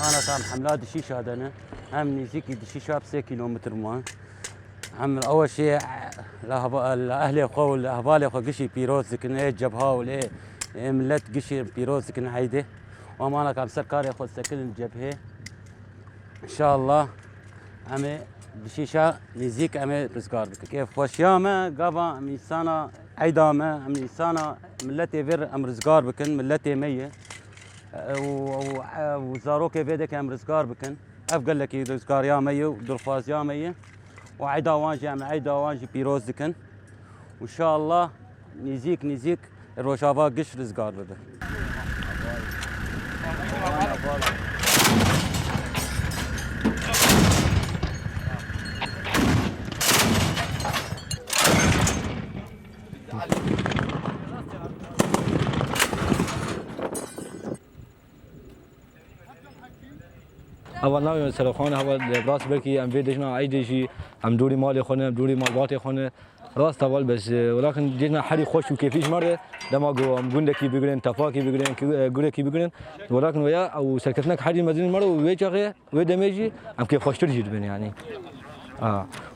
انا كان حملات دشيشه هذا هم نزيكي دشيشه ب 6 كيلومتر ما هم اول شيء الاهلي اخو الاهبالي اخو قشي بيروز كن ايه جبهه ولا ملت قشي بيروز كن عيده وامانه كان سركار ياخذ سكن الجبهه ان شاء الله امي دشيشه نزيك امي رزقار بك كيف وشيامه قابا ميسانا عيدامه ميسانا ملتي فير ام رزقار بكن ملتي ميه وزاروكي بيدك ام رزقار بكن افقل لك رزقار يا ميه ودرفاز يا ميه وعيدا وانجي ام عيدا وانجي بيروز دكن وان شاء الله نزيك الروشافا قش رزقار بده اول ناوی سرخانه اول براس برکی ام ویدجنا عیدجی ام دوری مال خونه ام دوری مالبات خونه راست اول بس ولكن جينا حري خوش وكيفيش مره لما جو ام گوندکی بگیرن تفاکی بگیرن گورکی بگیرن ولكن ويا او سركتناك حري مدين مره ويجاغي ودمجي ام كيف خوش ترجي بن يعني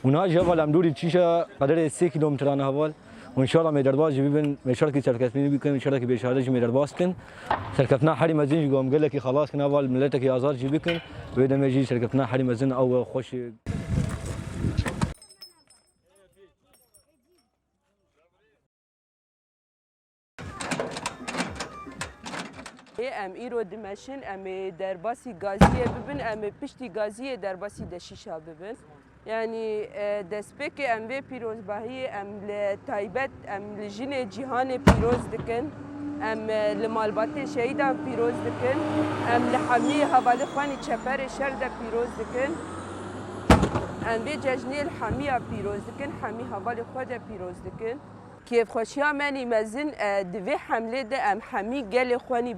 وناجي اول ام دوری تشيشه قدر 3 كيلومتر انا اول وان شاء الله ميدرباز بيبن مشاركه شركتني بيكون مشاركه بشهاده ميدرباز كن شركتنا حري مزين قام قال لك خلاص كنا اول ملتك يا ازار جيبكن ويدا ما يجي شركتنا حري مزين او خوش ام ایرو دمشن ام درباسی گازیه ببن ام پشتی گازیه درباسی دشیشا ببن يعني دسبك ام في بيروز باهي ام لتايبت ام لجين جهان بيروز دكن ام لمالبات شهيدا بيروز دكن ام لحمي حوالي خواني چپر شرد بيروز دكن ام في ججني الحمية بيروز دكن حمي حوالي خود بيروز دكن كيف خوشيا ماني مزن دوي حمله ده ام حمي قال خواني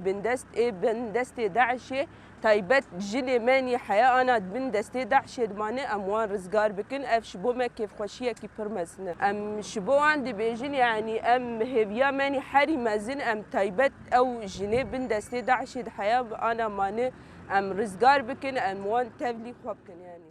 بندست داعشه تايبت جلي ماني حياة أنا بن دستي داعشه دمانه أموان رزقار بكن أف شبو ما كيف خوشيا كي برمزنه أم شبو عندي بيجن يعني أم هبيا ماني حري مزن أم تايبت أو جني بن دستي داعشه حياة أنا مانه أم رزقار بكن أموان تبلي خوبكن يعني